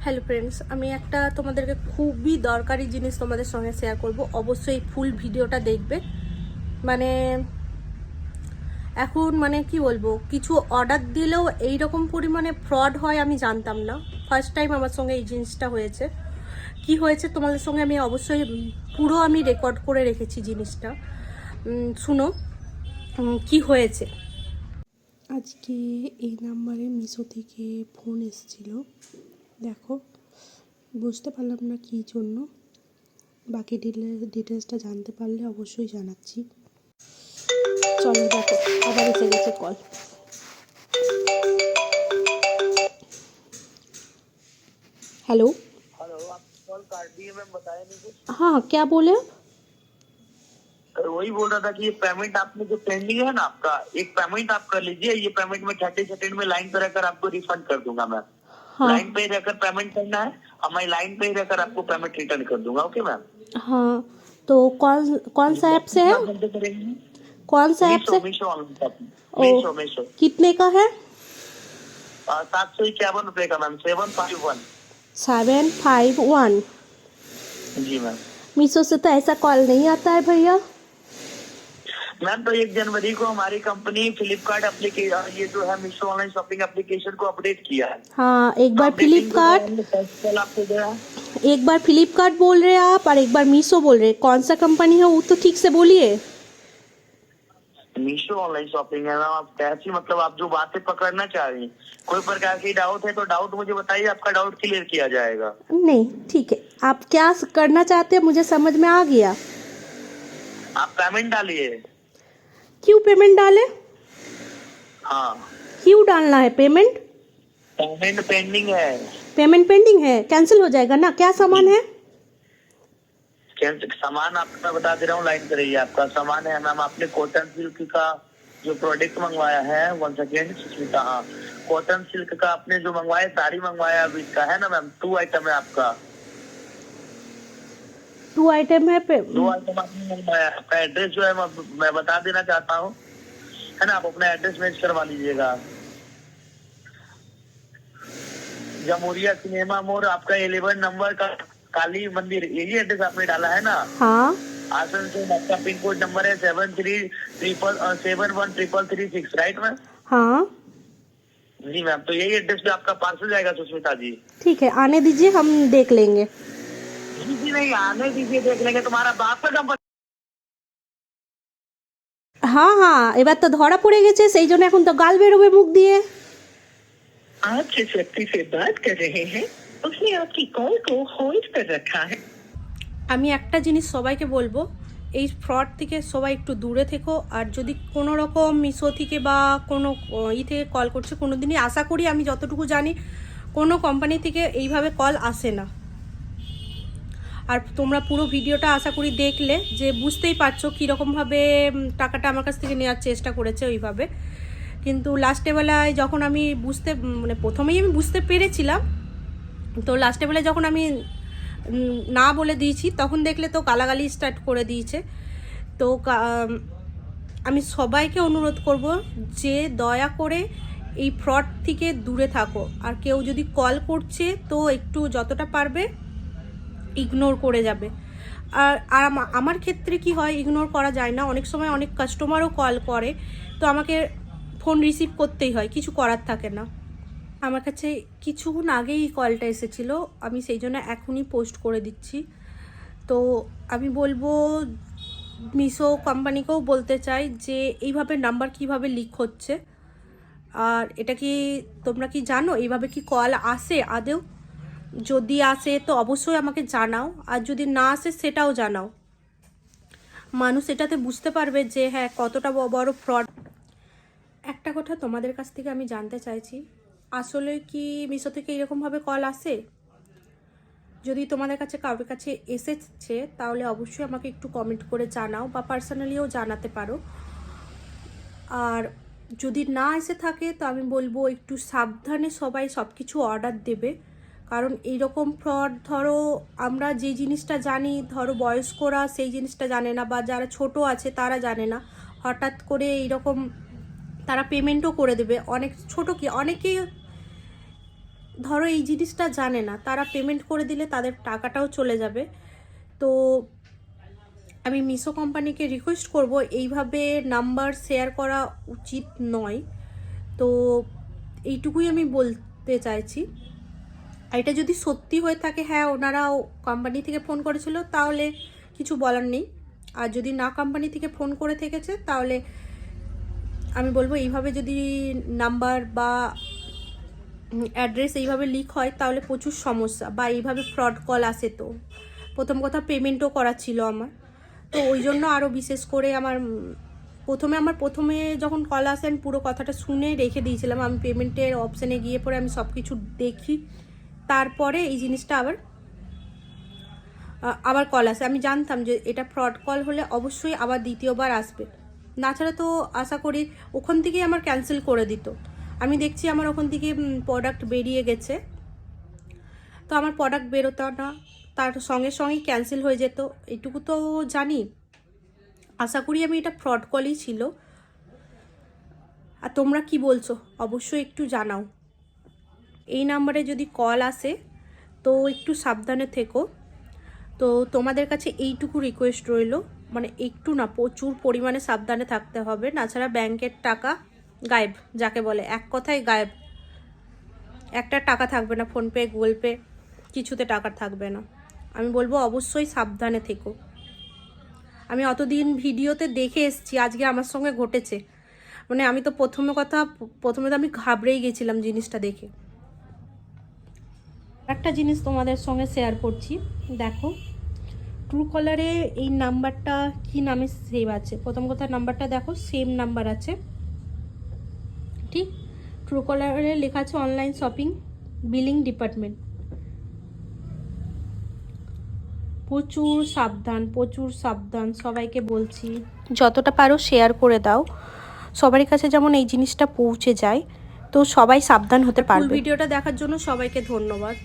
Hello friends, আমি একটা তোমাদেরকে খুবই দরকারি জিনিস তোমাদের সঙ্গে শেয়ার করব। অবশ্যই ফুল ভিডিওটা দেখবে। মানে এখন কি বলবো, কিছু অর্ডার দিলেও এই রকম পরিমাণে ফ্রড হয় আমি জানতাম না। ফার্স্ট টাইম আমার সঙ্গে এই জিনিসটা হয়েছে। কি হয়েছে তোমাদের সঙ্গে আমি অবশ্যই পুরো আমি রেকর্ড করে রেখেছি জিনিসটা। শুনো কি হয়েছে। আজকে এই নাম্বারে মিশো থেকে ফোন এসেছিল। দেখো, বুঝতে পারলাম না কী জন্য। বাকি ডিটেলসটা জানতে পারলে অবশ্যই জানাচ্ছি। চলো দেখো, আবার এসে গেছে কল। हेलो हेलो, आप कॉल काट दिए, मैं बताया नहीं कुछ। हाँ, क्या बोले आप? वही बोल रहा था कि ये पेमेंट आपने जो पेंडिंग है ना, आपका एक पेमेंट आप कर लीजिए। ये पेमेंट में 30 सेकंड में लाइन पे रहकर आपको रिफंड कर दूंगा मैम। हाँ लाइन पे रहकर पेमेंट करना है और मैं लाइन पे रहकर आपको पेमेंट रिटर्न कर दूंगा। Okay ma'am. हाँ, तो कौन कौन सा ऐप से है? कौन सा ऐप से? मीशो ऑनलाइन। ओ, मीशो कितने का है? 751 रुपए का मैम। 751। 751। जी मैम। मीशो से तो ऐसा कॉल नहीं आता है भैया। मैम तो 1 जनवरी को हमारी कंपनी फ्लिपकार्ट एप्लीकेशन, ये जो है मीशो ऑनलाइन शॉपिंग एप्लीकेशन को अपडेट किया है। हाँ, एक बार फ्लिपकार्ट आपको गया, एक बार फ्लिपकार्ट बोल रहे हैं आप और एक बार मीशो बोल रहे हैं। कौन सा कंपनी है वो तो ठीक से बोलिए। मीशो ऑनलाइन शॉपिंग है मैम। आप कैसी, मतलब आप जो बातें पकड़ना चाह रही हैं, कोई प्रकार की डाउट है तो डाउट मुझे बताइए, आपका डाउट क्लियर किया जाएगा। नहीं, ठीक है, आप क्या करना चाहते हैं मुझे समझ में आ गया। आप पेमेंट डालिए। क्यों पेमेंट डाले? हाँ, क्यों डालना है पेमेंट? पेमेंट पेंडिंग है। पेमेंट पेंडिंग है, कैंसिल हो जाएगा ना। क्या सामान है? सामान आपको मैं बता दे रहा हूँ, लाइन पे रहिए। आपका सामान है मैम, आपने कॉटन सिल्क का जो प्रोडक्ट मंगवाया है, 1 सेकेंड सुष्मिता, हाँ, कॉटन सिल्क का आपने जो मंगवाया, साड़ी मंगवाया अभी का है ना मैम। 2 आइटम है आपका। 2 आइटम है 2 आइटम आपने मंगवाया। आपका एड्रेस जो है मैं बता देना चाहता हूँ, है ना। आप अपना एड्रेस मैच करवा लीजिएगा। जमूरिया सिनेमा मोड़, आपका 11 नंबर का काली मंदिर, यही एड्रेस आपने डाला है ना। हाँ, आसनसोल। आपका पिन कोड नंबर है 73713336, राइट मैम। हाँ, जी मैम, तो यही एड्रेस पे आपका पार्सल जाएगा सुष्मिता जी। ठीक है, आने दीजिए, हम देख लेंगे। जी नहीं, आने दीजिए, देख लेंगे। तुम्हारा बाप का नंबर। हाँ हाँ, এবার তো ধরা পড়ে গেছে, সেই জন্য এখন তো গাল বেরোবে মুখ দিয়ে। आप जिस व्यक्ति से बात कर रहे हैं उसने आपकी कॉल को होल्ड पर रखा है। আমি একটা জিনিস সবাইকে বলবো, এই ফ্রড থেকে সবাই একটু দূরে থেকো। আর যদি কোনো রকম মিশো থেকে বা কোনো থেকে কল করছে, কোনো দিনই আশা করি, আমি যতটুকু জানি কোনো কোম্পানি থেকে এইভাবে কল আসে না। আর তোমরা পুরো ভিডিওটা আশা করি দেখলে, যে বুঝতেই পারছো কীরকমভাবে টাকাটা আমার কাছ থেকে নেওয়ার চেষ্টা করেছে ওইভাবে। কিন্তু লাস্টে বেলায় যখন আমি প্রথমেই আমি বুঝতে পেরেছিলাম, তো লাস্টে বেলায় যখন আমি না বলে দিয়েছি, তখন দেখলে তো গালাগালি স্টার্ট করে দিয়েছে। তো আমি সবাইকে অনুরোধ করব যে দয়া করে এই ফ্রড থেকে দূরে থাকো। আর কেউ যদি কল করছে তো একটু যতটা পারবে ইগনোর করে যাবে। আর আমার ক্ষেত্রে কি হয়, ইগনোর করা যায় না। অনেক সময় অনেক কাস্টমারও কল করে, তো আমাকে ফোন রিসিভ করতেই হয়, কিছু করার থাকে না। আমার কাছে কিছুক্ষণ আগেই কলটা এসেছিলো, আমি সেই জন্য এখনই পোস্ট করে দিচ্ছি। তো আমি বলবো, মিশো কোম্পানিকেও বলতে চাই যে এইভাবে নাম্বার কিভাবে লিক হচ্ছে। আর এটা কি তোমরা কি জানো এইভাবে কি কল আসে আদেও? যদি আসে তো অবশ্যই আমাকে জানাও, আর যদি না আসে সেটাও জানাও। মানুষ এটাতে বুঝতে পারবে যে হ্যাঁ কতটা বড় ফ্রড। একটা কথা তোমাদের কাছ থেকে আমি জানতে চাইছি, আসলে কি মিশো থেকে এরকমভাবে কল আসে? যদি তোমাদের কাছে কারোর কাছে এসেছে তাহলে অবশ্যই আমাকে একটু কমেন্ট করে জানাও, বা পার্সোনালিও জানাতে পারো। আর যদি না এসে থাকে তো আমি বলবো একটু সাবধানে সবাই সব কিছু অর্ডার দেবে। কারণ এইরকম ফ্রড, ধরো আমরা যে জিনিসটা জানি, ধরো বয়স্করা সেই জিনিসটা জানে না, বা যারা ছোট আছে তারা জানে না, হঠাৎ করে এইরকম তারা পেমেন্টও করে দেবে। অনেক ছোট কি অনেকেই ধরো এই জিনিসটা জানে না, তারা পেমেন্ট করে দিলে তাদের টাকাটাও চলে যাবে। তো আমি মিশো কোম্পানিকে রিকোয়েস্ট করব, এইভাবে নাম্বার শেয়ার করা উচিত নয়। তো এইটুকুই আমি বলতে চাইছি। এটা যদি সত্যি হয়ে থাকে, হ্যাঁ ওনারাও কোম্পানি থেকে ফোন করেছিল, তাহলে কিছু বলার নেই। আর যদি না কোম্পানি থেকে ফোন করে থেকেছে, তাহলে আমি বলবো এইভাবে যদি নাম্বার বা অ্যাড্রেস এইভাবে লিক হয়, তাহলে প্রচুর সমস্যা। বা এইভাবে ফ্রড কল আসে, তো প্রথম কথা পেমেন্টও করা ছিল আমার, তো ওই জন্য আরও বিশেষ করে আমার প্রথমে যখন কল আসে আমি পুরো কথাটা শুনে রেখে দিয়েছিলাম। আমি পেমেন্টের অপশানে গিয়ে পরে আমি সব কিছু দেখি, তারপরে এই জিনিসটা আবার কল আসে। আমি জানতাম যে এটা ফ্রড কল হলে অবশ্যই আবার দ্বিতীয়বার আসবে, না ছাড়া তো আশা করি ওখান থেকেই আমার ক্যান্সেল করে দিত। আমি দেখছি আমার ওখান থেকে প্রোডাক্ট বেরিয়ে গেছে, তো আমার প্রোডাক্ট বেরোতো না, তার সঙ্গে সঙ্গেই ক্যান্সেল হয়ে যেত। এইটুকু তো জানি। আশা করি আমি এটা ফ্রড কলই ছিল। আর তোমরা কি বলছো অবশ্যই একটু জানাও। এই নাম্বারে যদি কল আসে তো একটু সাবধানে থেকো। তো তোমাদের কাছে এইটুকু রিকোয়েস্ট রইল, মানে একটু না, প্রচুর পরিমাণে সাবধানে থাকতে হবে, না ছাড়া ব্যাংকের টাকা গায়েব, যাকে বলে এক কথায় গায়েব। একটা টাকা থাকবে না, ফোনপে গুগল পে কিছুতে টাকা থাকবে না। আমি বলবো অবশ্যই সাবধানে থেকো। আমি অতদিন ভিডিওতে দেখে এসেছি, আজকে আমার সঙ্গে ঘটেছে। মানে আমি তো প্রথমে তো আমি ঘাবড়েই গেছিলাম জিনিসটা দেখে। একটা জিনিস তোমাদের সঙ্গে শেয়ার করছি, দেখো ট্রুকলারে এই নাম্বারটা কি নামে সেভ আছে। প্রথম কথা নাম্বারটা দেখো, সেম নাম্বার আছে, ঠিক। ট্রুকলারে লেখা আছে অনলাইন শপিং বিলিং ডিপার্টমেন্ট। প্রচুর সাবধান সবাইকে বলছি, যতটা পারো শেয়ার করে দাও, সবার কাছে যেমন এই জিনিসটা পৌঁছে যায়, তো সবাই সাবধান হতে পারবে। ভিডিওটা দেখার জন্য সবাইকে ধন্যবাদ।